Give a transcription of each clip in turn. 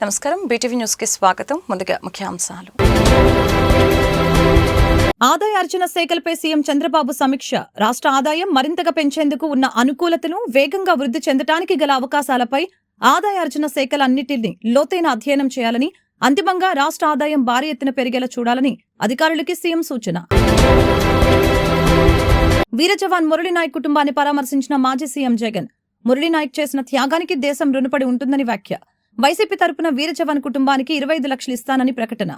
నమస్కారం BTV news కి స్వాగతం. ముందుగా ముఖ్యాంశాలు. ఆదాయ అర్జన శాఖలపై సీఎం చంద్రబాబు సమీక్ష. రాష్ట్ర ఆదాయం మరింతగా పెంచేందుకు ఉన్న అనుకూలతను, వేగంగా వృద్ధి చెందడానికి గల అవకాశాలపై ఆదాయ అర్జన శాఖలన్నింటినీ లోతైన అధ్యయనం చేయాలని, అంతిమంగా రాష్ట్ర ఆదాయం భారీ ఎత్తున పెరిగేలా చూడాలని అధికారులకి సీఎం సూచన. వీర జవాన్ మురళీ నాయక్ కుటుంబాన్ని పరామర్శించిన మాజీ సీఎం జగన్. మురళీ నాయక్ చేసిన త్యాగానికి దేశం రుణపడి ఉంటుందని వ్యాఖ్య. వైసీపీ తరపున వీర జవాన్ కుటుంబానికి 25 లక్షలు ఇస్తానని ప్రకటన.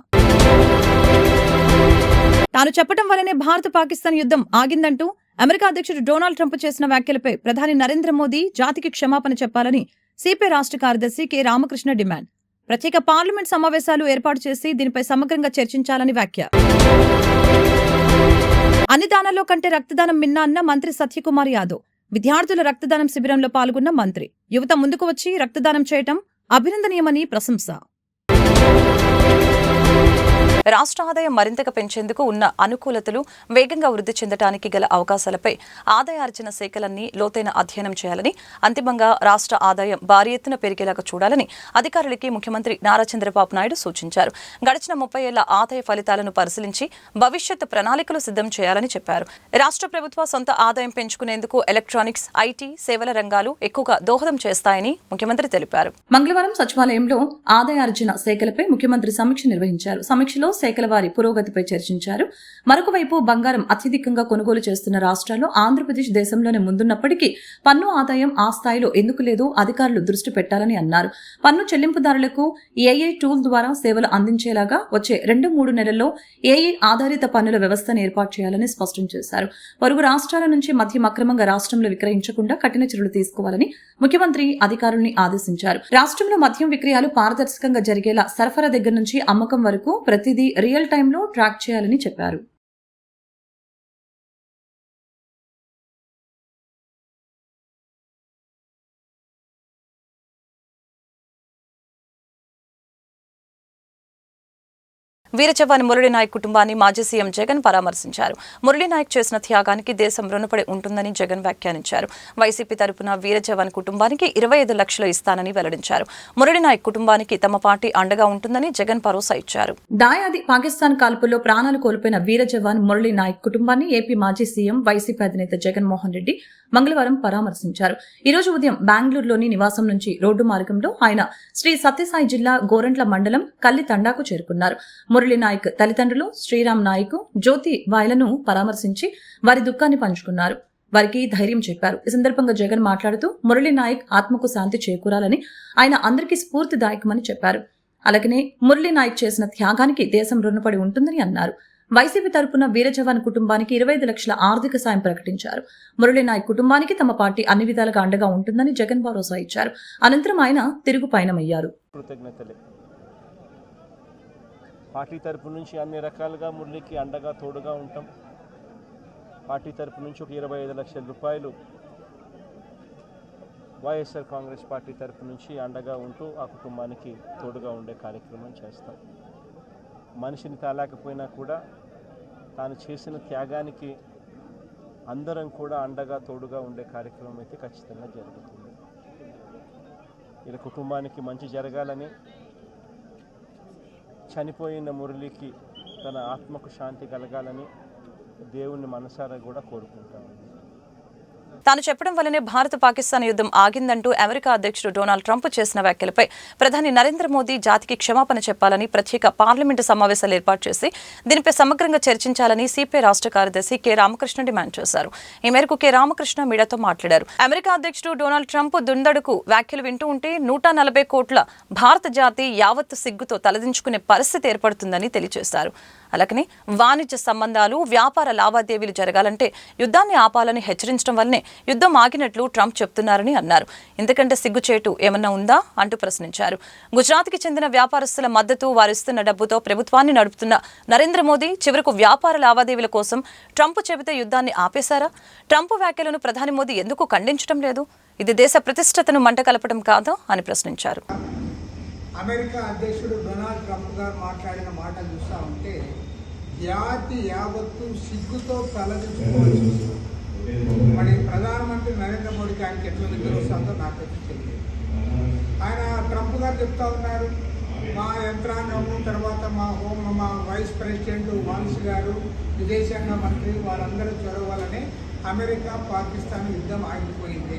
తాను చెప్పడం వల్లనే భారత్ పాకిస్తాన్ యుద్ధం ఆగిందంటూ అమెరికా అధ్యక్షుడు డొనాల్డ్ ట్రంప్ చేసిన వ్యాఖ్యలపై ప్రధాని నరేంద్ర మోదీ జాతికి క్షమాపణ చెప్పాలని సిపిఐ రాష్ట్ర కార్యదర్శి కె రామకృష్ణ డిమాండ్. ప్రత్యేక పార్లమెంట్ సమావేశాలు ఏర్పాటు చేసి దీనిపై సమగ్రంగా చర్చించాలని వ్యాఖ్య. అన్ని దానాల్లో కంటే రక్తదానం మిన్నా అన్న మంత్రి సత్యకుమార్ యాదవ్. విద్యార్థుల రక్తదానం శిబిరంలో పాల్గొన్న మంత్రి. యువత ముందుకు వచ్చి రక్తదానం చేయటం అభినందనీయమని ప్రశంస. రాష్ట్ర ఆదాయం మరింతగా పెంచేందుకు ఉన్న అనుకూలతలు, వేగంగా వృద్ధి చెందడానికి గల అవకాశాలపై ఆదాయార్జన శాఖలన్నీ లోతైన అధ్యయనం చేయాలని, అంతిమంగా రాష్ట్ర ఆదాయం భారీ ఎత్తున పెరిగేలాగా చూడాలని అధికారులకి ముఖ్యమంత్రి నారా చంద్రబాబు నాయుడు సూచించారు. గడిచిన 30 ఏళ్ల ఆదాయ ఫలితాలను పరిశీలించి భవిష్యత్ ప్రణాళికలు సిద్ధం చేయాలని చెప్పారు. రాష్ట్ర ప్రభుత్వ సొంత ఆదాయం పెంచుకునేందుకు ఎలక్ట్రానిక్స్, ఐటీ, సేవల రంగాలు ఎక్కువగా దోహదం చేస్తాయని ముఖ్యమంత్రి తెలిపారు. మంగళవారం సచివాలయంలో ఆదాయార్జన శాఖలపై ముఖ్యమంత్రి సమీక్ష నిర్వహించారు. సమీక్షలో శాఖల వారి పురోగతిపై చర్చించారు. మరొక వైపు బంగారం అత్యధికంగా కొనుగోలు చేస్తున్న రాష్ట్రాల్లో ఆంధ్రప్రదేశ్ దేశంలోనే ముందున్నప్పటికీ పన్ను ఆదాయం ఆ స్థాయిలో ఎందుకు లేదో అధికారులు దృష్టి పెట్టాలని అన్నారు. పన్ను చెల్లింపుదారులకు ఏఐ టూల్ ద్వారా సేవలు అందించేలాగా వచ్చే 2-3 నెలల్లో ఏఐ ఆధారిత పన్నుల వ్యవస్థను ఏర్పాటు చేయాలని స్పష్టం చేశారు. పొరుగు రాష్ట్రాల నుంచి మద్యం అక్రమంగా రాష్ట్రంలో విక్రయించకుండా కఠిన చర్యలు తీసుకోవాలని ముఖ్యమంత్రి అధికారుల్ని ఆదేశించారు. రాష్ట్రంలో మద్యం విక్రయాలు పారదర్శకంగా జరిగేలా సరఫరా దగ్గర నుంచి అమ్మకం వరకు ప్రతిదీ రియల్ టైంలో ట్రాక్ చేయాలని చెప్పారు. వీర జవాన్ మురళీ నాయక్ కుటుంబాన్ని మాజీ సీఎం జగన్ పరామర్శించారు. మురళీ నాయక్ చేసిన త్యాగానికి దేశం రుణపడి ఉంటుందని జగన్ వ్యాఖ్యానించారు. వైసీపీ తరపున వీర జవాన్ కుటుంబానికి 25 లక్షలు ఇస్తానని వెల్లడించారు. మురళీ నాయక్ కుటుంబానికి తమ పార్టీ అండగా ఉంటుందని జగన్ భరోసా ఇచ్చారు. దాయాది పాకిస్తాన్ కాల్పుల్లో ప్రాణాలు కోల్పోయిన వీర జవాన్ మురళీ నాయక్ కుటుంబాన్ని ఏపీ మాజీ సీఎం వైసీపీ అధినేత జగన్మోహన్ రెడ్డి మంగళవారం పరామర్శించారు. ఈ రోజు ఉదయం బెంగళూరులోని నివాసం నుంచి రోడ్డు మార్గంలో ఆయన శ్రీ సత్యసాయి జిల్లా గోరంట్ల మండలం కల్లి తండాకు చేరుకున్నారు. మురళీ నాయక్ తల్లిదండ్రులు శ్రీరామ్ నాయక్, జ్యోతి వాయలను పరామర్శించి వారి దుఃఖాన్ని పంచుకున్నారు. వారికి ధైర్యం చెప్పారు. ఈ సందర్భంగా జగన్ మాట్లాడుతూ మురళీ నాయక్ ఆత్మకు శాంతి చేకూరాలని, ఆయన అందరికీ స్ఫూర్తిదాయకమని చెప్పారు. అలాగనే మురళీ నాయక్ చేసిన త్యాగానికి దేశం రుణపడి ఉంటుందని అన్నారు. వైసీపీ తరపున వీర జవాన్ కుటుంబానికి 25 లక్షల ఆర్థిక సాయం ప్రకటించారు. మురళీ నాయక్ కుటుంబానికి తమ పార్టీ అన్ని విధాలుగా అండగా ఉంటుందని జగన్ భరోసా ఇచ్చారు. అనంతరం ఆయన తిరుగు పయనమయ్యారు. పార్టీ తరపు నుంచి అన్ని రకాలుగా మురళికి అండగా తోడుగా ఉంటాం. పార్టీ తరపు నుంచి ఒక 25 లక్షల రూపాయలు వైఎస్ఆర్ కాంగ్రెస్ పార్టీ తరపు నుంచి అండగా ఉంటూ ఆ కుటుంబానికి తోడుగా ఉండే కార్యక్రమం చేస్తాం. మనిషిని తాలేకపోయినా కూడా తాను చేసిన త్యాగానికి అందరం కూడా అండగా తోడుగా ఉండే కార్యక్రమం అయితే ఖచ్చితంగా జరుగుతుంది. ఇలా కుటుంబానికి మంచి జరగాలని, చనిపోయిన మురళికి తన ఆత్మకు శాంతి కలగాలని దేవుని మనసారా కూడా కోరుకుంటామని. తాను చెప్పడం వల్లనే భారత్ పాకిస్తాన్ యుద్ధం ఆగిందంటూ అమెరికా అధ్యక్షుడు డొనాల్డ్ ట్రంప్ చేసిన వ్యాఖ్యలపై ప్రధాని నరేంద్ర మోదీ జాతికి క్షమాపణ చెప్పాలని ప్రత్యేక పార్లమెంటు సమావేశాలు ఏర్పాటు చేసి దీనిపై సమగ్రంగా చర్చించాలని సిపిఐ రాష్ట్ర కార్యదర్శి కె రామకృష్ణ డిమాండ్ చేశారు. ఈ మేరకు కె రామకృష్ణ మీడియాతో మాట్లాడారు. అమెరికా అధ్యక్షుడు డొనాల్డ్ ట్రంప్ దుందడుకు వ్యాఖ్యలు వింటూ ఉంటే 140 కోట్ల భారత జాతి యావత్తు సిగ్గుతో తలదించుకునే పరిస్థితి ఏర్పడుతుందని తెలియజేశారు. అలాగనే వాణిజ్య సంబంధాలు, వ్యాపార లావాదేవీలు జరగాలంటే యుద్ధాన్ని ఆపాలని హెచ్చరించడం వల్లనే యుద్ధం ఆగినట్లు ట్రంప్ చెప్తున్నారని అన్నారు. ఇంతకంటే సిగ్గుచేటు ఏమన్నా ఉందా అంటూ ప్రశ్నించారు. గుజరాత్కి చెందిన వ్యాపారస్తుల మద్దతు, వారిస్తున్న డబ్బుతో ప్రభుత్వాన్ని నడుపుతున్న నరేంద్ర మోదీ చివరకు వ్యాపార లావాదేవీల కోసం ట్రంప్ చెబితే యుద్ధాన్ని ఆపేశారా? ట్రంప్ వ్యాఖ్యలను ప్రధాని మోదీ ఎందుకు ఖండించడం లేదు? ఇది దేశ ప్రతిష్టతను మంట కలపడం కాదా అని ప్రశ్నించారు. అమెరికా అధ్యక్షుడు డొనాల్డ్ ట్రంప్ గారు మాట్లాడిన మాటలు చూస్తూ ఉంటే జాతి యావత్తు సిగ్గుతో తలదించుకోవచ్చు. మరి ప్రధానమంత్రి నరేంద్ర మోడీకి ఆయనకి ఎట్లా నిద్ర వస్తుందో నాకైతే తెలియదు. ఆయన ట్రంప్ గారు చెప్తా ఉన్నారు, మా యంత్రాంగము, తర్వాత మా వైస్ ప్రెసిడెంట్ వాల్స్ గారు, విదేశాంగ మంత్రి వాళ్ళందరూ చొరవలనే అమెరికా పాకిస్తాన్ యుద్ధం ఆగిపోయింది.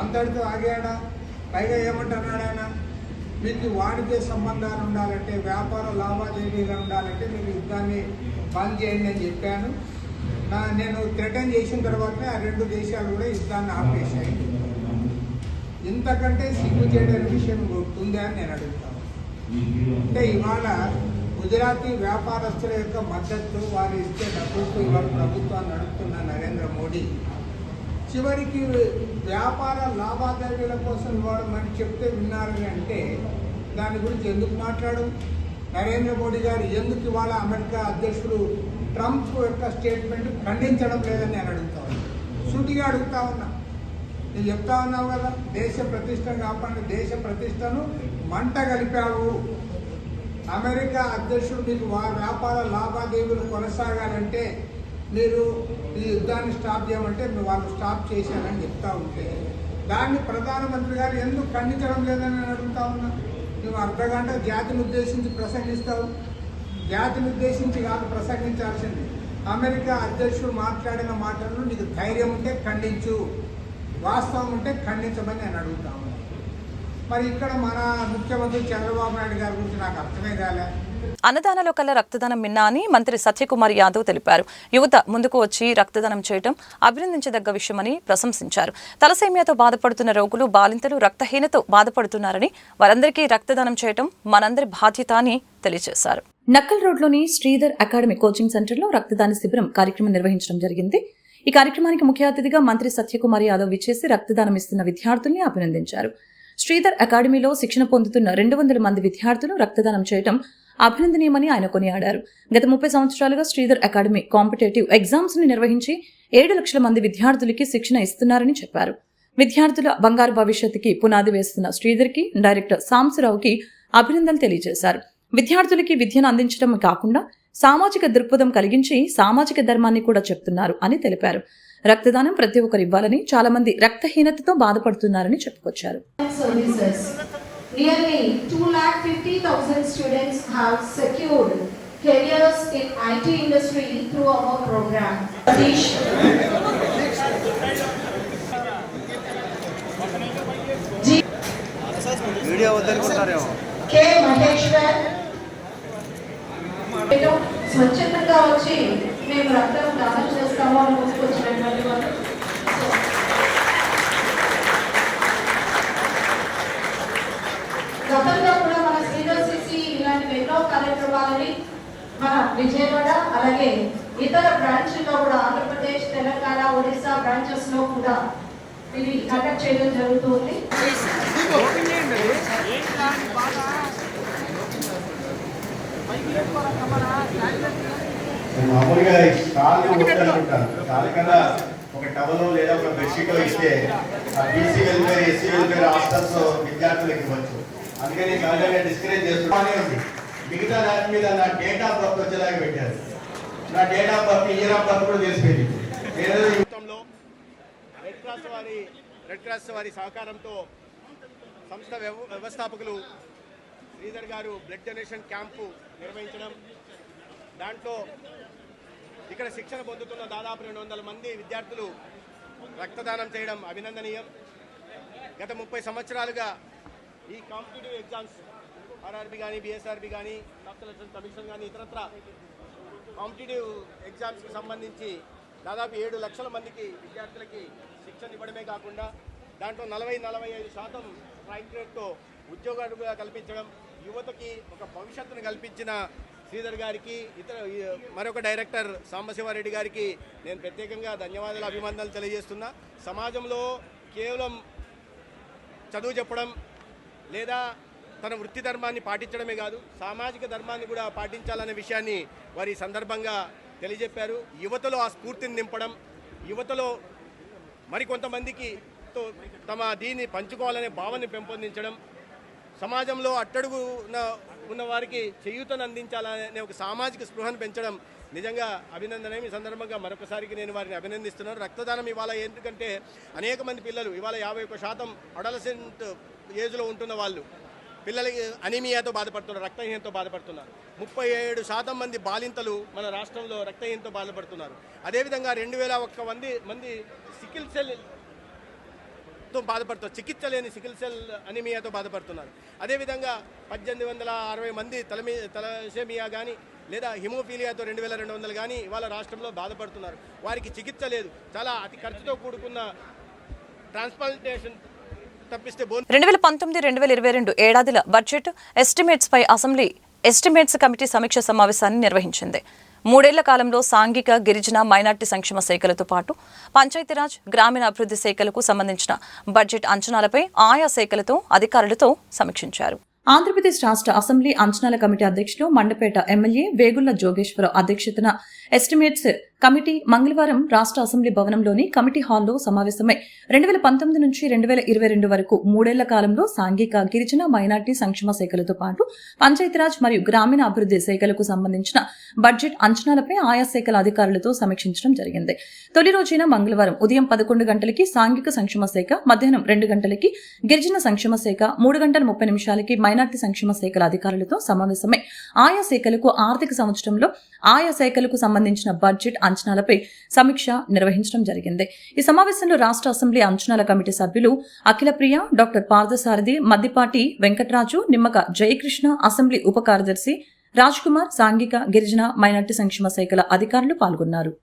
అంతటితో ఆగాడా? పైగా ఏమంటున్నాడు ఆయన, మీకు వాణిజ్య సంబంధాలు ఉండాలంటే, వ్యాపార లావాదేవీలు ఉండాలంటే మీకు యుద్ధాన్ని బంద్ చేయండి అని చెప్పాను. నేను థ్రెటన్ చేసిన తర్వాతనే ఆ రెండు దేశాలు కూడా యుద్ధాన్ని ఆపేశాయి. ఇంతకంటే సిగ్గుచేటైన విషయం ఉందా అని నేను అడుగుతాను. అంటే ఇవాళ గుజరాతీ వ్యాపారస్తుల యొక్క మద్దతు, వారు ఇచ్చే డబ్బుకు ఇవాళ ప్రభుత్వాన్ని నడుపుతున్న నరేంద్ర మోడీ చివరికి వ్యాపార లావాదేవీల కోసం ఇవాళ మరి చెప్తే విన్నారు అంటే దాని గురించి ఎందుకు మాట్లాడు? నరేంద్ర మోడీ గారు ఎందుకు ఇవాళ అమెరికా అధ్యక్షుడు ట్రంప్ యొక్క స్టేట్మెంట్ ఖండించడం లేదని నేను అడుగుతా ఉన్నా, సూటిగా అడుగుతా ఉన్నా. నేను చెప్తా ఉన్నావు కదా, దేశ ప్రతిష్టను కాపాడి దేశ ప్రతిష్టను మంట కలిపావు. అమెరికా అధ్యక్షుడు మీకు వ్యాపార లావాదేవీలు కొనసాగాలంటే మీరు ఈ యుద్ధాన్ని స్టాప్ చేయమంటే వాళ్ళు స్టాప్ చేశారని చెప్తా ఉంటే దాన్ని ప్రధానమంత్రి గారు ఎందుకు ఖండించడం లేదని నేను అడుగుతా ఉన్నా. నువ్వు అర్ధగంట జాతిని ఉద్దేశించి ప్రసంగిస్తావు. జాతిని ఉద్దేశించి కాదు ప్రసంగించాల్సింది. అమెరికా అధ్యక్షుడు మాట్లాడిన మాటలను నీకు ధైర్యం ఉంటే ఖండించు, వాస్తవం ఉంటే ఖండించమని నేను అడుగుతా ఉన్నా. మరి ఇక్కడ మన ముఖ్యమంత్రి చంద్రబాబు నాయుడు గారి గురించి నాకు అర్థమే కాలే. అన్నదానంలో కల్లా రక్తదానం మిన్నా అని మంత్రి సత్యకుమార్ యాదవ్ తెలిపారు. యువత ముందుకు వచ్చి రక్తదానం చేయడం అభినందించదగ్గ విషయమని ప్రశంసించారు. తలసేమియాతో బాధపడుతున్న రోగులు, బాలింతలు రక్తహీనతో బాధపడుతున్నారని, వారందరికీ రక్తదానం చేయడం మనందరి బాధ్యత అని తెలియజేశారు. నక్కల్ రోడ్లోని శ్రీధర్ అకాడమీ కోచింగ్ సెంటర్లో రక్తదాన శిబిరం కార్యక్రమం నిర్వహించడం జరిగింది. ఈ కార్యక్రమానికి ముఖ్య అతిథిగా మంత్రి సత్యకుమార్ యాదవ్ విచ్చేసి రక్తదానం ఇస్తున్న విద్యార్థుల్ని అభినందించారు. శ్రీధర్ అకాడమీలో శిక్షణ పొందుతున్న 200 మంది విద్యార్థులు రక్తదానం చేయడం అభినందనీయమని ఆయన కొనియాడారు. గత 30 సంవత్సరాలుగా శ్రీధర్ అకాడమీ కాంపిటేటివ్ ఎగ్జామ్స్ ని నిర్వహించి 7 లక్షల మంది విద్యార్థులకి శిక్షణ ఇస్తున్నారని చెప్పారు. విద్యార్థుల బంగారు భవిష్యత్తుకి పునాది వేస్తున్న శ్రీధర్కి డైరెక్టర్ సాంబశివరావుకి అభినందనలు తెలియజేశారు. విద్యార్థులకి విద్యను అందించడం కాకుండా సామాజిక దృక్పథం కలిగించి సామాజిక ధర్మాన్ని కూడా చెప్తున్నారు అని తెలిపారు. రక్తదానం ప్రతి ఒక్కరు ఇవ్వాలని, చాలా మంది రక్తహీనతతో బాధపడుతున్నారని చెప్పుకొచ్చారు. Nearly 2,50,000 students have secured careers in IT industry through our program. Video వద్దనుకుంటారేమో. K. Maheshwar స్వచ్ఛందంగా వచ్చి మేము రక్తం దానం చేస్తాము అని ముందుకొచ్చినటువంటి వాళ్ళు. గతంలో కూడా మన శ్రీధర్ ఇలాంటి ఎన్నో కార్యక్రమాలని మన విజయవాడ అలాగే ఇతర బ్రాంచ్ల్లో కూడా ఆంధ్రప్రదేశ్, తెలంగాణ, ఒడిశా బ్రాంచెస్ లో కూడా ఇది కండక్ట్ చేయడం జరుగుతుంది. మామూలుగా కాళ్ళు అనుకుంటాను, కాళ్ళ కన్నా ఒక టవలో లేదా ఒక బెడ్షీటో ఇస్తే ఆ BC welfare, SC welfare hostels విద్యార్థులకు ఇవ్వచ్చు. అందుకని సహజంగా డిస్కరేజ్ చేస్తున్నానే ఉంది. మిగతా దాని మీద నా డేట్ ఆఫ్ బర్త్ వచ్చేలాగా పెట్టారు. నా date of birth, year of birth కూడా తెలిసిపోయింది. రెడ్ క్రాస్ వారి సహకారంతో సంస్థ వ్యవస్థాపకులు శ్రీధర్ గారు బ్లడ్ డొనేషన్ క్యాంపు నిర్వహించడం, దాంట్లో ఇక్కడ శిక్షణ పొందుతున్న దాదాపు 200 మంది విద్యార్థులు రక్తదానం చేయడం అభినందనీయం. గత 30 సంవత్సరాలుగా ఈ కాంపిటేటివ్ ఎగ్జామ్స్ ఆర్ఆర్బి కానీ, బిఎస్ఆర్బి కానీ, డాక్టర్ ఎలక్షన్ కమిషన్ కానీ, ఇతరత్ర కాంపిటేటివ్ ఎగ్జామ్స్కి సంబంధించి దాదాపు 7 లక్షల మందికి విద్యార్థులకి శిక్షణ ఇవ్వడమే కాకుండా దాంట్లో 40-45% ర్యాంక్ రేట్తో ఉద్యోగాలు కల్పించడం, యువతకి ఒక భవిష్యత్తును కల్పించిన శ్రీధర్ గారికి, మరొక డైరెక్టర్ సాంబశివారెడ్డి గారికి నేను ప్రత్యేకంగా ధన్యవాదాలు, అభినందనలు తెలియజేస్తున్నా. సమాజంలో కేవలం చదువు చెప్పడం లేదా తన వృత్తి ధర్మాన్ని పాటించడమే కాదు, సామాజిక ధర్మాన్ని కూడా పాటించాలనే విషయాన్ని వారి సందర్భంగా తెలియజెప్పారు. యువతలో ఆ స్ఫూర్తిని నింపడం, యువతలో మరికొంతమందికి తమ దీన్ని పంచుకోవాలనే భావనని పెంపొందించడం, సమాజంలో అట్టడుగు ఉన్న వారికి చేయూతను అందించాలనే ఒక సామాజిక స్పృహను పెంచడం నిజంగా అభినందనీయం. ఈ సందర్భంగా మరొకసారికి నేను వారిని అభినందిస్తున్నాను. రక్తదానం ఇవాళ ఎందుకంటే అనేక మంది పిల్లలు ఇవాళ 51% అడలసెంట్ ఏజ్లో ఉంటున్న వాళ్ళు పిల్లలకి అనీమియాతో బాధపడుతున్నారు, రక్తహీనతో బాధపడుతున్నారు. 37% మంది బాలింతలు మన రాష్ట్రంలో రక్తహీనతో బాధపడుతున్నారు. అదేవిధంగా 2001 మంది సికిల్ సెల్తో బాధపడుతున్నారు, చికిత్స లేని సికిల్ సెల్ అనీమియాతో బాధపడుతున్నారు. అదేవిధంగా 1860 మంది తలసేమియా కానీ లేదా హిమోఫీలియాతో 2200 కానీ ఇవాళ రాష్ట్రంలో బాధపడుతున్నారు. వారికి చికిత్స లేదు. చాలా అతి ఖర్చుతో కూడుకున్న ట్రాన్స్ప్లాంటేషన్ తప్పిస్తే 2019-2022 ఏడాదిల బడ్జెట్ ఎస్టిమేట్స్ పై అసెంబ్లీ ఎస్టిమేట్స్ కమిటీ సమీక్ష సమావేశాన్ని నిర్వహించింది. 3 ఏళ్ల కాలంలో సాంఘిక, గిరిజన, మైనార్టీ సంక్షేమ శాఖలతో పాటు పంచాయతీరాజ్, గ్రామీణ అభివృద్ధి శాఖలకు సంబంధించిన బడ్జెట్ అంచనాలపై ఆయా శాఖలతో అధికారులతో సమీక్షించారు. ఆంధ్రప్రదేశ్ రాష్ట్ర అసెంబ్లీ అంచనాల కమిటీ అధ్యక్షులు మండపేట ఎమ్మెల్యే వేగుళ్ల జోగేశ్వరరావు అధ్యక్షతన ఎస్టిమేట్స్ కమిటీ మంగళవారం రాష్ట్ర అసెంబ్లీ భవనంలోని కమిటీ హాల్లో సమావేశమై 2019 నుంచి 2022 వరకు 3 ఏళ్ల కాలంలో సాంఘిక, గిరిజన, మైనార్టీ సంక్షేమ శాఖలతో పాటు పంచాయతీరాజ్ మరియు గ్రామీణ అభివృద్ధి శాఖలకు సంబంధించిన బడ్జెట్ అంచనాలపై ఆయా శాఖల అధికారులతో సమీక్షించడం జరిగింది. తొలి రోజైన మంగళవారం ఉదయం 11 గంటలకి సాంఘిక సంక్షేమ శాఖ, మధ్యాహ్నం 2 గంటలకి గిరిజన సంక్షేమ శాఖ, 3 గంటల 30 నిమిషాలకి మైనార్టీ సంక్షేమ శాఖల అధికారులతో సమావేశమై ఆయా శాఖలకు ఆర్థిక సంవత్సరంలో ఆయా శాఖలకు సంబంధించిన బడ్జెట్ అంచనాలపై సమీక్ష నిర్వహించడం జరిగింది. ఈ సమావేశంలో రాష్ట్ర అసెంబ్లీ అంచనాల కమిటీ సభ్యులు అఖిలప్రియ, డాక్టర్ పార్థసారథి, మద్దిపాటి వెంకటరాజు, నిమ్మక జయకృష్ణ, అసెంబ్లీ ఉప కార్యదర్శి రాజ్ కుమార్, సాంఘిక, గిరిజన, మైనార్టీ సంక్షేమ శాఖల అధికారులు పాల్గొన్నారు.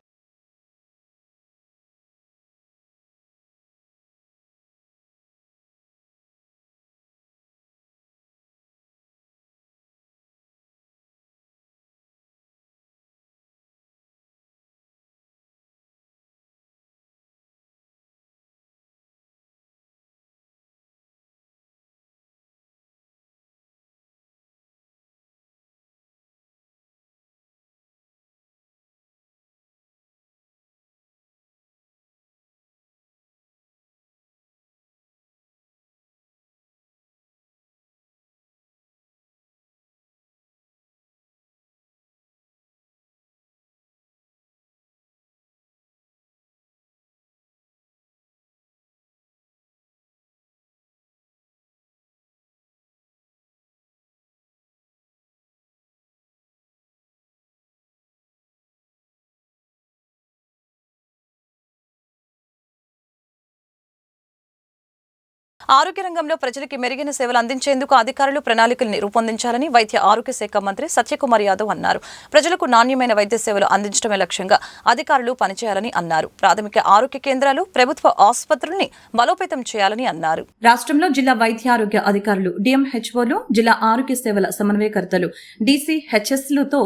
ఆరోగ్య రంగంలో ప్రజలకు మెరుగైన సేవలు అందించేందుకు అధికారులు ప్రణాళికల్ని రూపొందించాలని వైద్య ఆరోగ్య శాఖ మంత్రి సత్యకుమార్ యాదవ్ అన్నారు. ప్రజలకు నాణ్యమైన వైద్య సేవలు అందించడమే లక్ష్యంగా అధికారులు పనిచేయాలని అన్నారు. ప్రాథమిక ఆరోగ్య కేంద్రాలు, ప్రభుత్వ ఆసుపత్రుల్ని బలోపేతం చేయాలని అన్నారు. రాష్ట్రంలో జిల్లా వైద్య ఆరోగ్య అధికారులు, డిఎంహెచ్ఓలు, జిల్లా ఆరోగ్య సేవల సమన్వయకర్తలు, డీసీహెచ్ఎస్లతో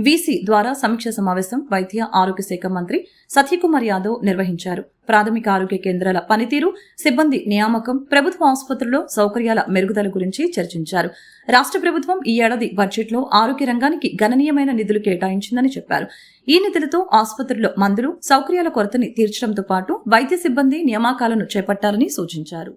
వీసీ ద్వారా సమీక్ష సమావేశం వైద్య ఆరోగ్య శాఖ మంత్రి సత్యకుమార్ యాదవ్ నిర్వహించారు. ప్రాథమిక ఆరోగ్య కేంద్రాల పనితీరు, సిబ్బంది నియామకం, ప్రభుత్వ ఆసుపత్రుల్లో సౌకర్యాల మెరుగుదల గురించి చర్చించారు. రాష్ట్ర ప్రభుత్వం ఈ ఏడాది బడ్జెట్లో ఆరోగ్య రంగానికి గణనీయమైన నిధులు కేటాయించిందని చెప్పారు. ఈ నిధులతో ఆసుపత్రుల్లో మందులు, సౌకర్యాల కొరతని తీర్చడంతో పాటు వైద్య సిబ్బంది నియామకాలను చేపట్టాలని సూచించారు.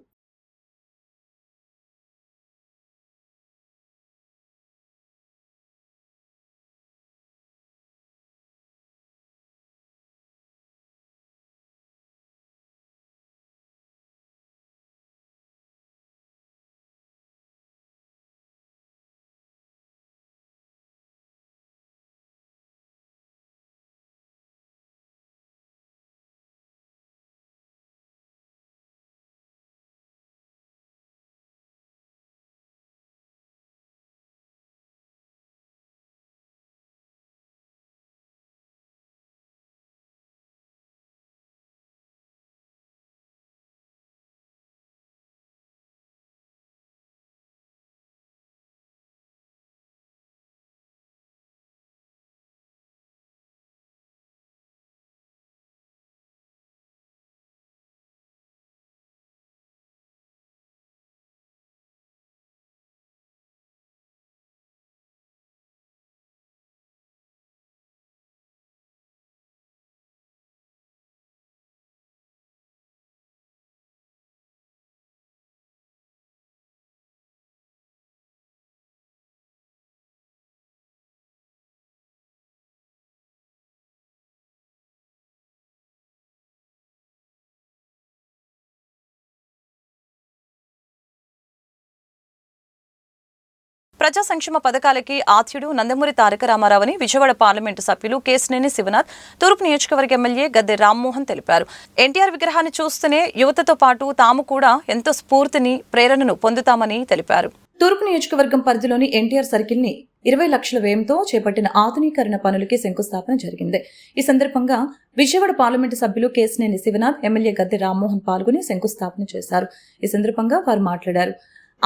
ప్రజా సంక్షేమ పథకాలకి ఆద్యుడు నందమూరి తారక రామారావుని విజయవాడ పార్లమెంటు సభ్యులు కేశినేని శివనాథ్, తూర్పు నియోజకవర్గ ఎమ్మెల్యే గద్దె రామ్మోహన్ తెలిపారు. ఎన్టీఆర్ విగ్రహాన్ని చూస్తేనే యువతతో పాటు తాము కూడా ఎంతో స్ఫూర్తిని, ప్రేరణను పొందుతామని తెలిపారు. తూర్పు నియోజకవర్గం పరిధిలోని ఎన్టీఆర్ సర్కిల్ ని 20 లక్షల వ్యయంతో చేపట్టిన ఆధునీకరణ పనులకి శంకుస్థాపన జరిగింది. ఈ సందర్భంగా విజయవాడ పార్లమెంటు సభ్యులు కేశినేని శివనాథ్, ఎమ్మెల్యే గద్దె రామ్మోహన్ పాల్గొని శంకుస్థాపన చేశారు. ఈ సందర్భంగా వారు మాట్లాడారు.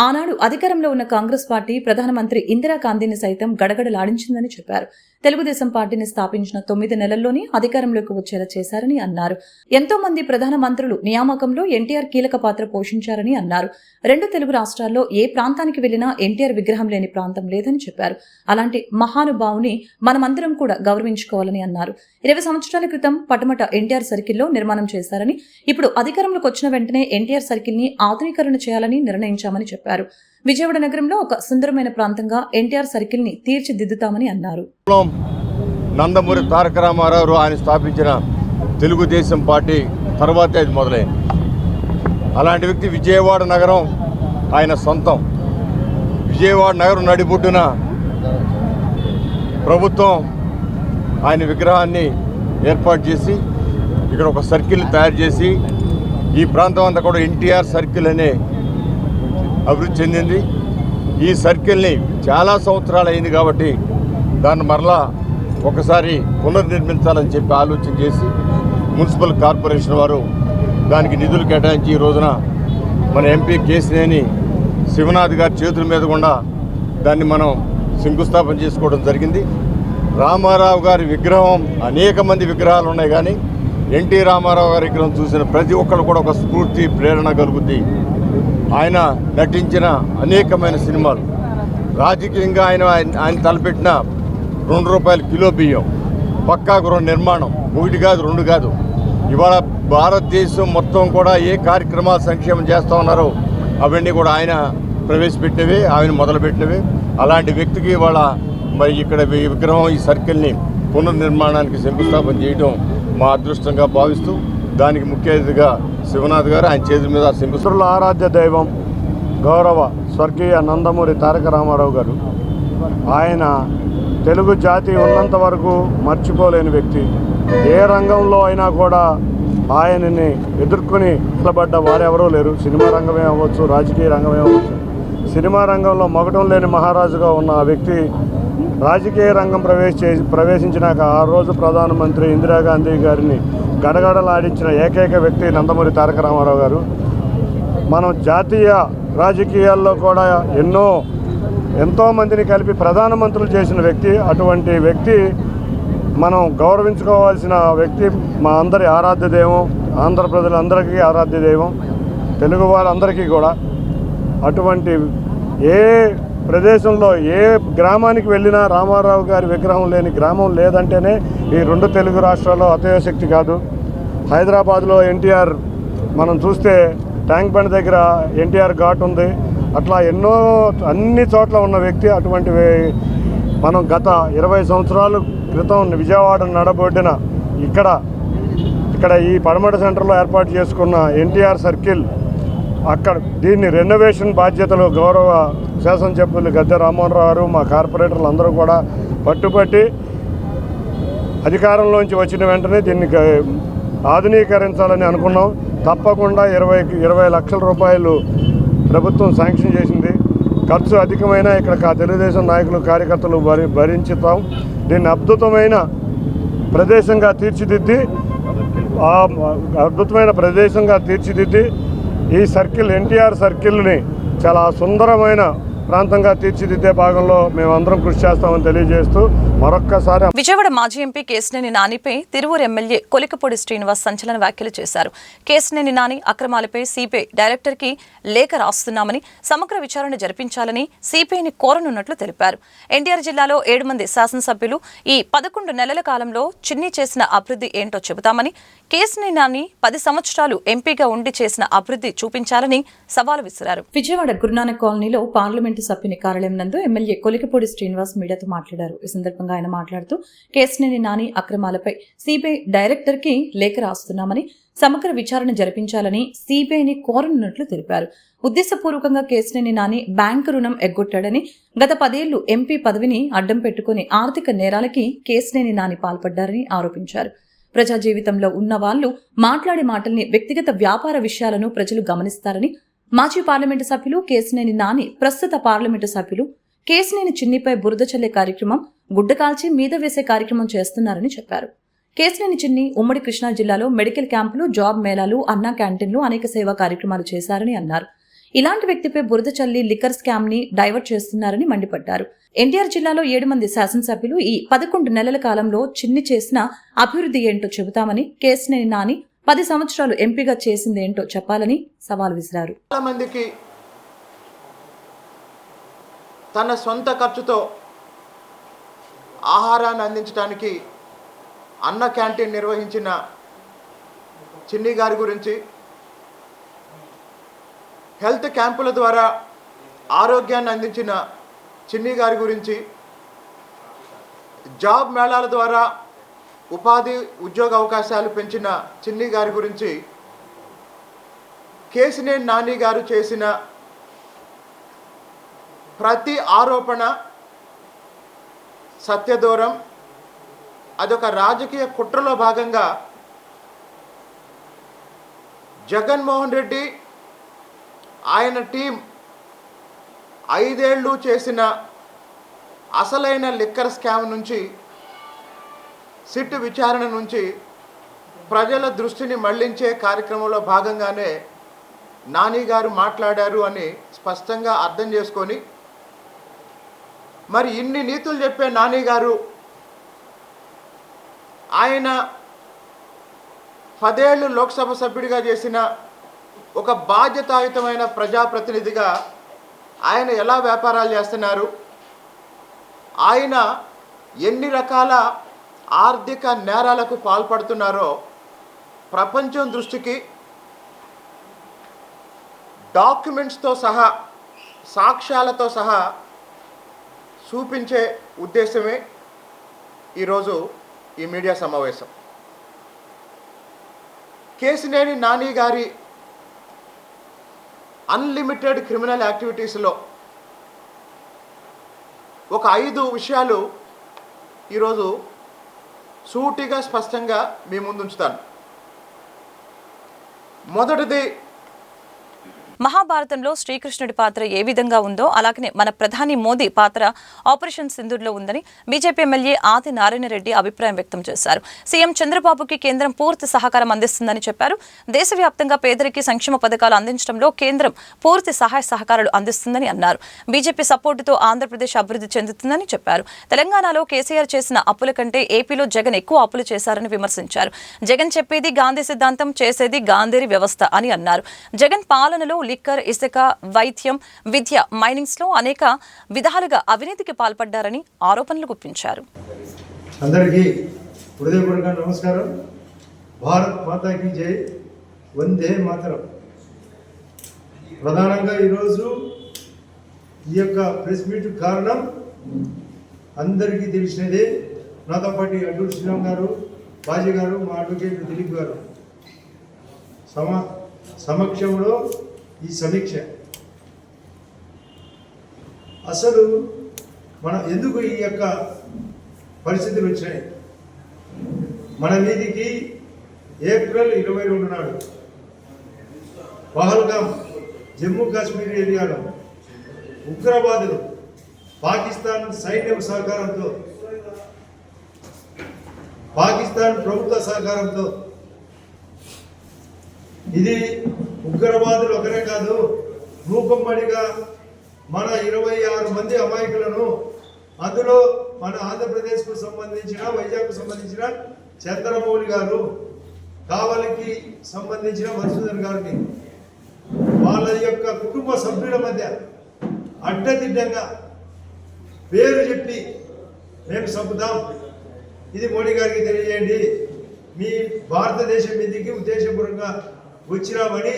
ఆనాడు అధికారంలో ఉన్న కాంగ్రెస్ పార్టీ ప్రధానమంత్రి ఇందిరాగాంధీని సైతం గడగడలాడించిందని చెప్పారు. తెలుగుదేశం పార్టీని స్థాపించిన 9 నెలల్లోనే అధికారంలోకి వచ్చేలా చేశారని అన్నారు. ఎంతో మంది ప్రధానమంత్రులు నియామకంలో ఎన్టీఆర్ కీలక పాత్ర పోషించారని అన్నారు. 2 తెలుగు రాష్ట్రాల్లో ఏ ప్రాంతానికి వెళ్లినా ఎన్టీఆర్ విగ్రహం లేని ప్రాంతం లేదని చెప్పారు. అలాంటి మహానుభావుని మనమందరం కూడా గౌరవించుకోవాలని అన్నారు. 20 సంవత్సరాల క్రితం పటమట ఎన్టీఆర్ సర్కిల్లో నిర్మాణం చేశారని, ఇప్పుడు అధికారంలోకి వచ్చిన వెంటనే ఎన్టీఆర్ సర్కిల్ ని ఆధునీకరణ చేయాలని నిర్ణయించామని చెప్పారు. విజయవాడ నగరంలో ఒక సుందరమైన ప్రాంతంగా ఎన్టీఆర్ సర్కిల్ ని తీర్చిదిద్దుతామని అన్నారు. నందమూరి తారక రామారావు ఆయన స్థాపించిన తెలుగుదేశం పార్టీ తర్వాతే అది మొదలైంది. అలాంటి వ్యక్తి విజయవాడ నగరం ఆయన సొంతం. విజయవాడ నగరం నడిబొడ్డున ప్రభుత్వం ఆయన విగ్రహాన్ని ఏర్పాటు చేసి ఇక్కడ ఒక సర్కిల్ తయారు చేసి ఈ ప్రాంతం అంతా కూడా ఎన్టీఆర్ సర్కిల్ అనే అభివృద్ధి చెందింది. ఈ సర్కిల్ని చాలా సంవత్సరాలు అయింది కాబట్టి దాన్ని మరలా ఒకసారి పునర్నిర్మించాలని చెప్పి ఆలోచన చేసి మున్సిపల్ కార్పొరేషన్ వారు దానికి నిధులు కేటాయించి ఈ రోజున మన ఎంపీ కేశినేని శివనాథ్ గారి చేతుల మీద కూడా దాన్ని మనం శంకుస్థాపన చేసుకోవడం జరిగింది. రామారావు గారి విగ్రహం అనేక మంది విగ్రహాలు ఉన్నాయి, కానీ ఎన్టీ రామారావు గారి విగ్రహం చూసిన ప్రతి ఒక్కరు కూడా ఒక స్ఫూర్తి, ప్రేరణ కలుగుద్ది. ఆయన నటించిన అనేకమైన సినిమాలు, రాజకీయంగా ఆయన తలపెట్టిన ₹2 కిలో బియ్యం, పక్కా గృహ నిర్మాణం, 1 కాదు 2 కాదు. ఇవాళ భారతదేశం మొత్తం కూడా ఏ కార్యక్రమాలు సంక్షేమం చేస్తూ ఉన్నారో అవన్నీ కూడా ఆయన ప్రవేశపెట్టినవే, ఆయన మొదలుపెట్టినవే. అలాంటి వ్యక్తికి ఇవాళ మరి ఇక్కడ విగ్రహం, ఈ సర్కిల్ని పునర్నిర్మాణానికి శంకుస్థాపన చేయడం మా అదృష్టంగా భావిస్తూ దానికి ముఖ్య అతిథిగా శివనాథ్ గారు ఆయన చేతుల మీద శంకుస్థాపన. ఆరాధ్య దైవం గౌరవ స్వర్గీయ నందమూరి తారక రామారావు గారు, ఆయన తెలుగు జాతి ఉన్నంత వరకు మర్చిపోలేని వ్యక్తి. ఏ రంగంలో అయినా కూడా ఆయనని ఎదుర్కొని నిలబడ్డ వారెవరూ లేరు. సినిమా రంగమే అవ్వచ్చు, రాజకీయ రంగమే అవ్వచ్చు. సినిమా రంగంలో మగటం లేని మహారాజుగా ఉన్న ఆ వ్యక్తి రాజకీయ రంగం ప్రవేశించినాక ఆ రోజు ప్రధానమంత్రి ఇందిరాగాంధీ గారిని గడగడలాడించిన ఏకైక వ్యక్తి నందమూరి తారక రామారావు గారు. మనం జాతీయ రాజకీయాల్లో కూడా ఎంతో మందిని కలిపి ప్రధానమంత్రులు చేసిన వ్యక్తి. అటువంటి వ్యక్తి మనం గౌరవించుకోవాల్సిన వ్యక్తి, మా అందరి ఆరాధ్య దైవం, ఆంధ్ర ప్రజలందరికీ ఆరాధ్య దైవం, తెలుగు వాళ్ళందరికీ కూడా. అటువంటి ఏ ప్రదేశంలో ఏ గ్రామానికి వెళ్ళినా రామారావు గారి విగ్రహం లేని గ్రామం లేదంటేనే ఈ 2 తెలుగు రాష్ట్రాల్లో అతయోశక్తి కాదు. హైదరాబాద్లో ఎన్టీఆర్ మనం చూస్తే ట్యాంక్ బండ్ దగ్గర ఎన్టీఆర్ ఘాట్ ఉంది. అట్లా అన్ని చోట్ల ఉన్న వ్యక్తి. అటువంటి మనం గత 20 సంవత్సరాల క్రితం విజయవాడ నడబొడ్డిన ఇక్కడ ఈ పడమట సెంటర్లో ఏర్పాటు చేసుకున్న ఎన్టీఆర్ సర్కిల్, అక్కడ దీన్ని రెనోవేషన్ బాధ్యతలు గౌరవ శాసనసభ్యులు గద్దె రామ్మోహన్ రావు గారు, మా కార్పొరేటర్లు అందరూ కూడా పట్టుబట్టి అధికారంలోంచి వచ్చిన వెంటనే దీన్ని ఆధునీకరించాలని అనుకున్నాం. తప్పకుండా 20 లక్షల రూపాయలు ప్రభుత్వం శాంక్షన్ చేసింది. ఖర్చు అధికమైన ఇక్కడ తెలుగుదేశం నాయకులు, కార్యకర్తలు భరించుతాం. దీన్ని అద్భుతమైన ప్రదేశంగా తీర్చిదిద్ది ఈ సర్కిల్, ఎన్టీఆర్ సర్కిల్ని చాలా సుందరమైన ప్రాంతంగా తీర్చిదిద్దే భాగంలో మేమందరం కృషి చేస్తామని తెలియజేస్తూ మరొక్కసారి. విజయవాడ మాజీ ఎంపీ కేశినేని నానిపై తిరువూరు ఎమ్మెల్యే కొలికపూడి శ్రీనివాస్ సంచలన వ్యాఖ్యలు చేశారు. కేశినేని నాని అక్రమాలపై సిబిఐ డైరెక్టర్కి లేఖ రాస్తున్నామని, సమగ్ర విచారణ జరిపించాలని సిబిఐని కోరనున్నట్లు తెలిపారు. ఎన్టీఆర్ జిల్లాలో 7 మంది శాసనసభ్యులు ఈ 11 నెలల కాలంలో చిన్ని చేసిన అభివృద్ధి ఏంటో చెబుతామని, కేశినేని నాని 10 సంవత్సరాలు ఎంపీగా ఉండి చేసిన అభివృద్ధి చూపించాలని సవాలు విసిరారు. విజయవాడ గురునానక్ కాలనీలో పార్లమెంట్ పార్లమెంటు సభ్యుని కార్యాలయం నందు ఎమ్మెల్యే కొలికపూడి శ్రీనివాస్ మీడియాతో మాట్లాడారు. ఈ సందర్భంగా ఆయన మాట్లాడుతూ కేశినేని నాని అక్రమాలపై సిబిఐ డైరెక్టర్కి లేఖ రాస్తున్నామని, సమగ్ర విచారణ జరిపించాలని సిబిఐని కోరనున్నట్లు తెలిపారు. ఉద్దేశపూర్వకంగా కేశినేని నాని బ్యాంకు రుణం ఎగ్గొట్టాడని, గత 10 ఏళ్లు ఎంపీ పదవిని అడ్డం పెట్టుకుని ఆర్థిక నేరాలకి కేశినేని నాని పాల్పడ్డారని ఆరోపించారు. ప్రజా జీవితంలో ఉన్న వాళ్లు మాట్లాడే మాటల్ని వ్యక్తిగత వ్యాపార విషయాలను ప్రజలు గమనిస్తారని, మాజీ పార్లమెంటు సభ్యులు కేశినేని నాని ప్రస్తుత పార్లమెంటు సభ్యులు కేశినేని చిన్నిపై బురద చల్లే కార్యక్రమం, గుడ్డ కాల్చి మీద వేసే కార్యక్రమం చేస్తున్నారని చెప్పారు. కేశినేని చిన్ని ఉమ్మడి కృష్ణా జిల్లాలో మెడికల్ క్యాంపులు, జాబ్ మేళాలు, అన్నా క్యాంటీన్లు, అనేక సేవా కార్యక్రమాలు చేశారని అన్నారు. ఇలాంటి వ్యక్తిపై బురద చల్లి లిక్కర్ స్కామ్ ని డైవర్ట్ చేస్తున్నారని మండిపడ్డారు. ఎన్టీఆర్ జిల్లాలో 7 మంది శాసనసభ్యులు ఈ 11 నెలల కాలంలో చిన్ని చేసిన అభివృద్ధి ఏంటో చెబుతామని, కేశినేని నాని 10 సంవత్సరాలు ఎంపీగా చేసిందేంటో చెప్పాలని సవాల్ విసిరారు. చాలా మందికి తన సొంత ఖర్చుతో ఆహారాన్ని అందించడానికి అన్న క్యాంటీన్ నిర్వహించిన చిన్ని గారి గురించి, హెల్త్ క్యాంపుల ద్వారా ఆరోగ్యాన్ని అందించిన చిన్ని గారి గురించి, జాబ్ మేళాల ద్వారా ఉపాధి ఉద్యోగ అవకాశాలు పెంచిన చిన్ని గారి గురించి, కేశినేని నాని గారు చేసిన ప్రతి ఆరోపణ సత్యదూరం, అదొక రాజకీయ కుట్రలో భాగంగా జగన్మోహన్ రెడ్డి ఆయన టీం 5 ఏళ్ళు చేసిన అసలైన లిక్కర్ స్కామ్ నుంచి, సిట్ విచారణ నుంచి ప్రజల దృష్టిని మళ్లించే కార్యక్రమంలో భాగంగానే నాని గారు మాట్లాడారు అని స్పష్టంగా అర్థం చేసుకొని, మరి ఇన్ని నీతులు చెప్పే నాని గారు ఆయన 10 ఏళ్ళు లోక్సభ సభ్యుడిగా చేసిన ఒక బాధ్యతాయుతమైన ప్రజాప్రతినిధిగా ఆయన ఎలా వ్యాపారాలు చేస్తున్నారు, ఆయన ఎన్ని రకాల ఆర్థిక నేరాలకు పాల్పడుతున్నారో ప్రపంచం దృష్టికి డాక్యుమెంట్స్తో సహా, సాక్ష్యాలతో సహా చూపించే ఉద్దేశమే ఈరోజు ఈ మీడియా సమావేశం. కేశినేని నాని గారి అన్లిమిటెడ్ క్రిమినల్ యాక్టివిటీస్లో ఒక 5 విషయాలు ఈరోజు సూటిగా స్పష్టంగా మీ ముందు ఉంచుతాను. మొదటిది, మహాభారతంలో శ్రీకృష్ణుడి పాత్ర ఏ విధంగా ఉందో అలాగనే మన ప్రధాని మోదీ పాత్ర ఆపరేషన్ సింధూర్లో ఉందని బీజేపీ ఎమ్మెల్యే ఆది నారాయణ రెడ్డి అభిప్రాయం వ్యక్తం చేశారు. సీఎం చంద్రబాబుకి కేంద్రం పూర్తి సహకారం అందిస్తుందని చెప్పారు. దేశవ్యాప్తంగా పేదరికి సంక్షేమ పథకాలు అందించడంలో కేంద్రం పూర్తి సహాయ సహకారాలు అందిస్తుందని అన్నారు. బీజేపీ సపోర్టుతో ఆంధ్రప్రదేశ్ అభివృద్ధి చెందుతుందని చెప్పారు. తెలంగాణలో కేసీఆర్ చేసిన అప్పుల కంటే ఏపీలో జగన్ ఎక్కువ అప్పులు చేశారని విమర్శించారు. జగన్ చెప్పేది గాంధీ సిద్ధాంతం, చేసేది గాంధేరి వ్యవస్థ అని అన్నారు. జగన్ పాలనలో లిక్కర్, ఇసుక, వైద్యం, విద్య, మైనింగ్స్ లో అనేక విధాలుగా అవినీతికి పాల్పడ్డారని ఆరోపణలు గుప్పించారు. అందరికీ హృదయపూర్వక నమస్కారం. భారత్ మాతాకి జై, వందే మాతరం. ప్రధానంగా ఈరోజు ఈ యొక్క ప్రెస్ మీట్ కారణం అందరికీ తెలిసినదే. నాతో పాటు అడ్డూరు శ్రీరామ్ గారు, బాజీ గారు, మా అడ్వకేట్ దిలీప్ గారు సమక్షంలో ఈ సమీక్ష. అసలు మనం ఎందుకు ఈ యొక్క పరిస్థితులు వచ్చినాయి? మన మీదికి ఏప్రిల్ 22 నాడు పహల్గామ్, జమ్మూ కాశ్మీర్ ఏరియాలో ఉగ్రవాదులు పాకిస్తాన్ సైన్యం సహకారంతో, పాకిస్తాన్ ప్రభుత్వ సహకారంతో, ఇది ఉగ్రవాదులు ఒకరే కాదు, మూకంబడిగా మన 26 మంది అమాయకులను, అందులో మన ఆంధ్రప్రదేశ్కు సంబంధించిన, వైజాగ్కు సంబంధించిన చంద్రమౌళి గారు, కావలికి సంబంధించిన మధుసూదన్ గారిని, వాళ్ళ యొక్క కుటుంబ సభ్యుల మధ్య అడ్డదిడ్డంగా పేరు చెప్పి మేము చంపుతాం, ఇది మోడీ గారికి తెలియజేయండి, మీ భారతదేశం మీదకి ఉద్దేశపూర్వకంగా వచ్చినామని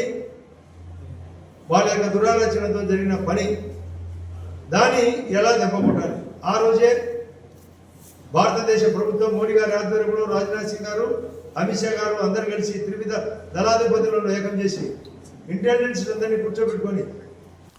వాళ్ళ యొక్క దురాలోచనతో జరిగిన పని. దాన్ని ఎలా దెబ్బకొట్టాలి. ఆ రోజే భారతదేశ ప్రభుత్వం మోడీ గారి ఆధ్వర్యంలో రాజ్నాథ్ సింగ్ గారు, అమిత్ షా గారు అందరు కలిసి త్రివిధ దళాధిపతులను ఏకం చేసి ఇంటెలిజెన్స్ అందరినీ కూర్చోబెట్టుకొని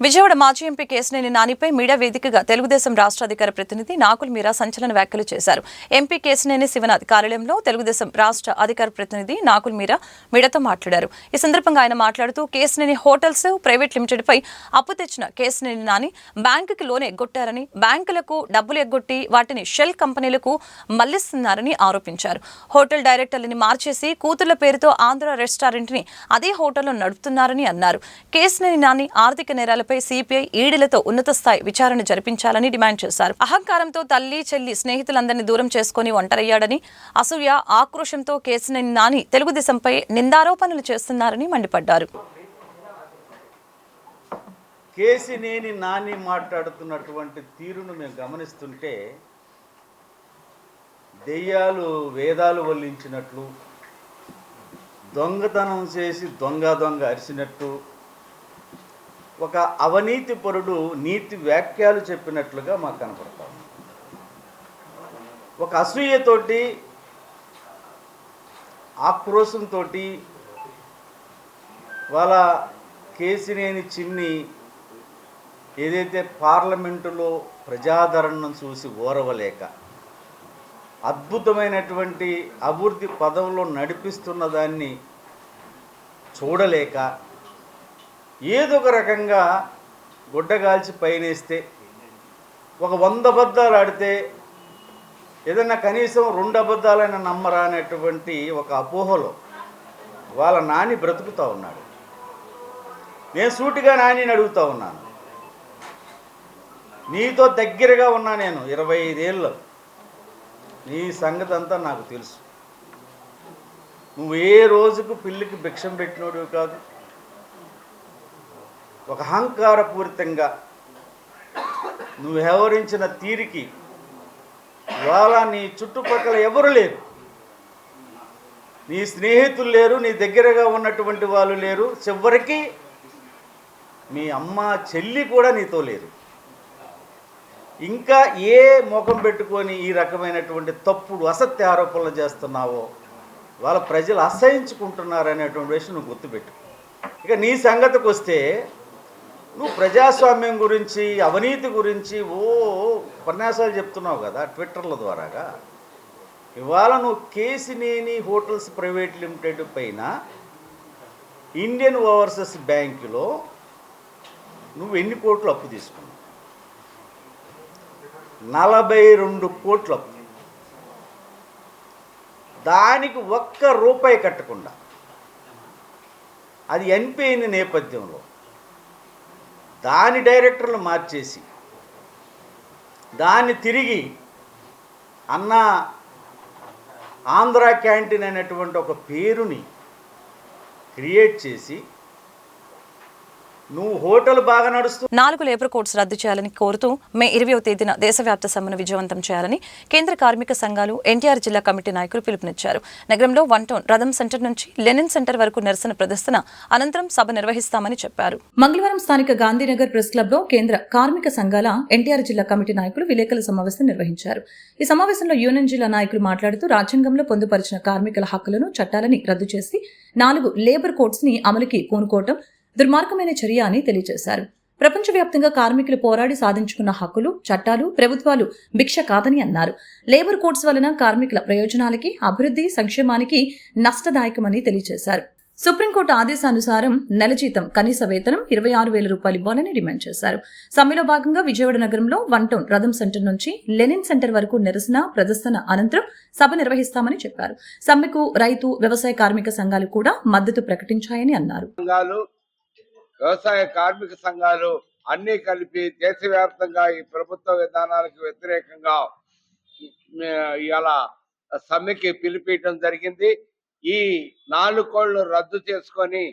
విజయవాడ మాజీ ఎంపీ కేశినేని నానిపై మీడియా వేదికగా తెలుగుదేశం రాష్ట్ర అధికార ప్రతినిధి నాకుల్ మీరా సంచలన వ్యాఖ్యలు చేశారు. ఎంపీ కేశినేని శివనాథ్ కార్యాలయంలో తెలుగుదేశం రాష్ట్ర అధికార ప్రతినిధి నాకుల్ మీరా మీడియాతో మాట్లాడారు. ఈ సందర్భంగా ఆయన మాట్లాడుతూ కేశినేని హోటల్స్ ప్రైవేట్ లిమిటెడ్ పై అప్పు తెచ్చిన కేశినేని నాని బ్యాంకుకి లోన్ ఎగ్గొట్టారని, బ్యాంకులకు డబ్బులు ఎగ్గొట్టి వాటిని షెల్ కంపెనీలకు మళ్లిస్తున్నారని ఆరోపించారు. హోటల్ డైరెక్టర్లని మార్చేసి కూతుళ్ల పేరుతో ఆంధ్ర రెస్టారెంట్ ని అదే హోటల్లో నడుపుతున్నారని అన్నారు. కేశినేని నాని ఆర్థిక నేరాల సిపిఐ ఈడీలతో ఉన్నత స్థాయి విచారణ జరిపించాలని డిమాండ్ చేశారు. అహంకారంతో తల్లి చెల్లి స్నేహితులందరినీ దూరం చేసుకుని ఒంటరయ్యాడని, అసూయ ఆక్రోశంతో కేశినేని నాని తెలుగుదేశంపై నిందారోపణలు చేస్తున్నారని మండిపడ్డారు. కేశినేని నాని మాట్లాడుతున్నటువంటి తీరును మేము గమనిస్తుంటే దెయ్యాలు వేదాలు వల్లించినట్లు, దొంగతనం చేసి దొంగ అరిసినట్టు, ఒక అవినీతి పరుడు నీతి వ్యాఖ్యలు చెప్పినట్లుగా మాకు కనపడతాం. ఒక అసూయతోటి ఆక్రోశంతో వాళ్ళ కేశినేని చిన్ని ఏదైతే పార్లమెంటులో ప్రజాదరణను చూసి ఓరవలేక అద్భుతమైనటువంటి అభివృద్ధి పదంలో నడిపిస్తున్న దాన్ని చూడలేక ఏదో ఒక రకంగా గుడ్డగాల్చి పైనేస్తే, ఒక 100 అబద్ధాలు ఆడితే ఏదన్నా కనీసం 2 అబద్ధాలైనా నమ్మరా అనేటువంటి ఒక అపోహలో వాళ్ళ నాని బ్రతుకుతూ ఉన్నాడు. నేను సూటిగా నానిని అడుగుతూ ఉన్నాను, నీతో దగ్గరగా ఉన్నా నేను 25 ఏళ్ళు, నీ సంగతి అంతా నాకు తెలుసు. నువ్వు ఏ రోజుకు పిల్లికి భిక్షం పెట్టినోడివి కాదు. ఒక అహంకారపూరితంగా నువ్వు వ్యవహరించిన తీరికి వాళ్ళ నీ చుట్టుపక్కల ఎవరు లేరు, నీ స్నేహితులు లేరు, నీ దగ్గరగా ఉన్నటువంటి వాళ్ళు లేరు, చివరికి మీ అమ్మ చెల్లి కూడా నీతో లేరు. ఇంకా ఏ ముఖం పెట్టుకొని ఈ రకమైనటువంటి తప్పుడు అసత్య ఆరోపణలు చేస్తున్నావో వాళ్ళ ప్రజలు అసహించుకుంటున్నారనేటువంటి విషయం నువ్వు గుర్తుపెట్టు. ఇక నీ సంగతికి వస్తే, నువ్వు ప్రజాస్వామ్యం గురించి, అవినీతి గురించి ఉపన్యాసాలు చెప్తున్నావు కదా ట్విట్టర్ల ద్వారాగా. ఇవాళ నువ్వు కేశినేని హోటల్స్ ప్రైవేట్ లిమిటెడ్ పైన ఇండియన్ ఓవర్సీస్ బ్యాంకులో నువ్వు ఎన్ని కోట్లు అప్పు తీసుకున్నావు? 42 కోట్ల అప్పు. దానికి ₹1 కట్టకుండా, అది ఎన్పి అయిన నేపథ్యంలో దాని డైరెక్టర్లు మార్చేసి దాన్ని తిరిగి అన్న ఆంధ్ర క్యాంటీన్ అనేటువంటి ఒక పేరుని క్రియేట్ చేసి నువ్వు హోటల్ బాగా నడుస్తూ 4 లేబర్ కోడ్స్ రద్దు చేయాలని కోరుతూ మే 20వ తేదీన దేశవ్యాప్త సమ్మెను విజయవంతం చేయాలని కేంద్ర కార్మిక సంఘాలు ఎన్టీఆర్ జిల్లా కమిటీ నాయకులు పిలుపునిచ్చారు. నగరంలో 1 టౌన్ రథం సెంటర్ నుంచి లెనిన్ సెంటర్ వరకు నిరసన ప్రదర్శన అనంతరం సభ నిర్వహిస్తామని చెప్పారు. మంగళవారం స్థానిక గాంధీనగర్ ప్రెస్ క్లబ్ లో కేంద్ర కార్మిక సంఘాల ఎన్టీఆర్ జిల్లా కమిటీ నాయకులు విలేకరుల సమావేశం నిర్వహించారు. ఈ సమావేశంలో యూనియన్ జిల్లా నాయకులు మాట్లాడుతూ రాజ్యాంగంలో పొందుపరిచిన కార్మికుల హక్కులను, చట్టాలని రద్దు చేసి 4 లేబర్ కోడ్స్ ని అమలుకి పూనుకోవటం దుర్మార్గమైన చర్య అని తెలియజేశారు. ప్రపంచవ్యాప్తంగా కార్మికులు పోరాడి సాధించుకున్న హక్కులు, చట్టాలు ప్రభుత్వాలు భిక్ష కాదని అన్నారు. లేబర్ కోడ్స్ వలన కార్మికుల ప్రయోజనాలకి, అభివృద్ధి, సంక్షేమానికి నష్టదాయకమని తెలియజేశారు. సుప్రీంకోర్టు ఆదేశానుసారం నెల జీతం, కనీస వేతనం 26,000 రూపాయలు ఇవ్వాలని డిమాండ్ చేశారు. సమ్మెలో భాగంగా విజయవాడ నగరంలో 1 టౌన్ రథం సెంటర్ నుంచి లెనిన్ సెంటర్ వరకు నిరసన ప్రదర్శన అనంతరం సభ నిర్వహిస్తామని చెప్పారు. సమ్మెకు రైతు, వ్యవసాయ కార్మిక సంఘాలు కూడా మద్దతు ప్రకటించాయని అన్నారు. వ్యవసాయ కార్మిక సంఘాలు అన్ని కలిపి దేశవ్యాప్తంగా ఈ ప్రభుత్వ విధానాలకు వ్యతిరేకంగా ఇలా సమ్మెకి పిలిపించడం జరిగింది. ఈ 4 కోళ్లు రద్దు చేసుకొని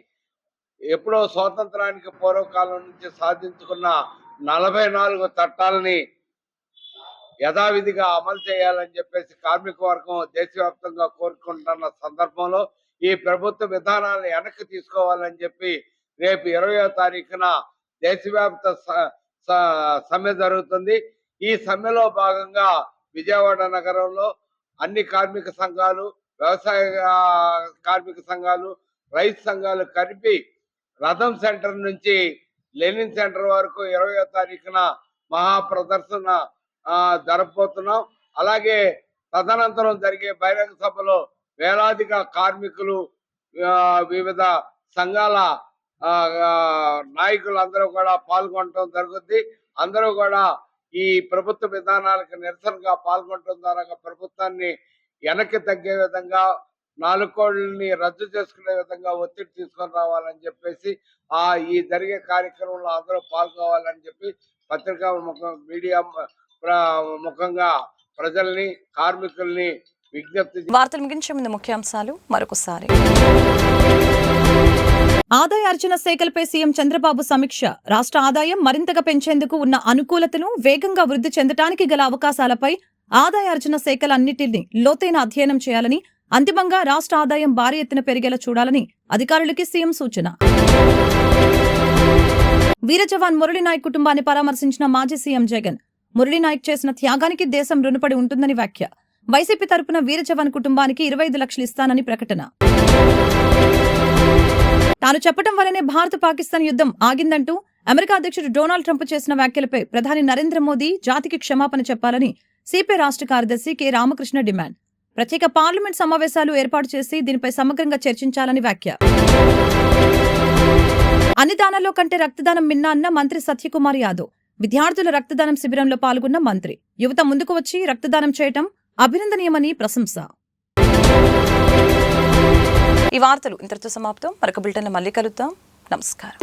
ఎప్పుడో స్వాతంత్రానికి పూర్వకాలం నుంచి సాధించుకున్న 44 చట్టాలని యథావిధిగా అమలు చేయాలని చెప్పేసి కార్మిక వర్గం దేశవ్యాప్తంగా కోరుకుంటున్న సందర్భంలో ఈ ప్రభుత్వ విధానాలను వెనక్కి తీసుకోవాలని చెప్పి రేపు 20వ తారీఖున దేశవ్యాప్త సమ్మె జరుగుతుంది. ఈ సమ్మెలో భాగంగా విజయవాడ నగరంలో అన్ని కార్మిక సంఘాలు, వ్యవసాయ కార్మిక సంఘాలు, రైతు సంఘాలు కలిపి రథం సెంటర్ నుంచి లెనిన్ సెంటర్ వరకు 20వ తారీఖున మహా ప్రదర్శన జరపబోతున్నాం. అలాగే తదనంతరం జరిగే బహిరంగ సభలో వేలాదిగా కార్మికులు, వివిధ సంఘాల నాయకులు అందరూ కూడా పాల్గొనడం జరుగుతుంది. అందరూ కూడా ఈ ప్రభుత్వ విధానాలకు నిరసనగా పాల్గొనడం ద్వారా ప్రభుత్వాన్ని వెనక్కి తగ్గే విధంగా, 4 కోళ్లని రద్దు చేసుకునే విధంగా ఒత్తిడి తీసుకొని రావాలని చెప్పేసి ఈ జరిగే కార్యక్రమంలో అందరూ పాల్గొవాలని చెప్పి పత్రికా మీడియా ముఖంగా ప్రజల్ని, కార్మికుల్ని విజ్ఞప్తి. వార్తలు ముగించే ముందు ముఖ్యాంశాలు మరొకసారి. ఆదాయ అర్జన శాఖలపై సీఎం చంద్రబాబు సమీక్ష. రాష్ట్ర ఆదాయం మరింతగా పెంచేందుకు ఉన్న అనుకూలతను, వేగంగా వృద్ధి చెందడానికి గల అవకాశాలపై ఆదాయ అర్జన శాఖలన్నింటినీ లోతైన అధ్యయనం చేయాలని, అంతిమంగా రాష్ట్ర ఆదాయం భారీ ఎత్తున పెరిగేలా చూడాలని అధికారులకి సీఎం సూచన. వీర జవాన్ మురళీ నాయక్ కుటుంబాన్ని పరామర్శించిన మాజీ సీఎం జగన్. మురళీ నాయక్ చేసిన త్యాగానికి దేశం రుణపడి ఉంటుందని వ్యాఖ్య. వైసీపీ తరపున వీర జవాన్ కుటుంబానికి 25 లక్షలు ఇస్తానని ప్రకటన. తాను చెప్పడం వల్లనే భారత్ పాకిస్తాన్ యుద్ధం ఆగిందంటూ అమెరికా అధ్యక్షుడు డొనాల్డ్ ట్రంప్ చేసిన వ్యాఖ్యలపై ప్రధాని నరేంద్ర మోదీ జాతికి క్షమాపణ చెప్పాలని సిపిఐ రాష్ట్ర కార్యదర్శి కె రామకృష్ణ డిమాండ్. ప్రత్యేక పార్లమెంట్ సమావేశాలు ఏర్పాటు చేసి దీనిపై సమగ్రంగా చర్చించాలని వ్యాఖ్య. అన్ని దానాల్లో కంటే రక్తదానం మిన్నా అన్న మంత్రి సత్యకుమార్ యాదవ్. విద్యార్థుల రక్తదానం శిబిరంలో పాల్గొన్న మంత్రి. యువత ముందుకు వచ్చి రక్తదానం చేయటం అభినందనీయమని ప్రశంస. ఈ వార్తలు ఇంతటితో సమాప్తం. మరొక బులెటిన్లో మళ్ళీ కలుద్దాం. నమస్కారం.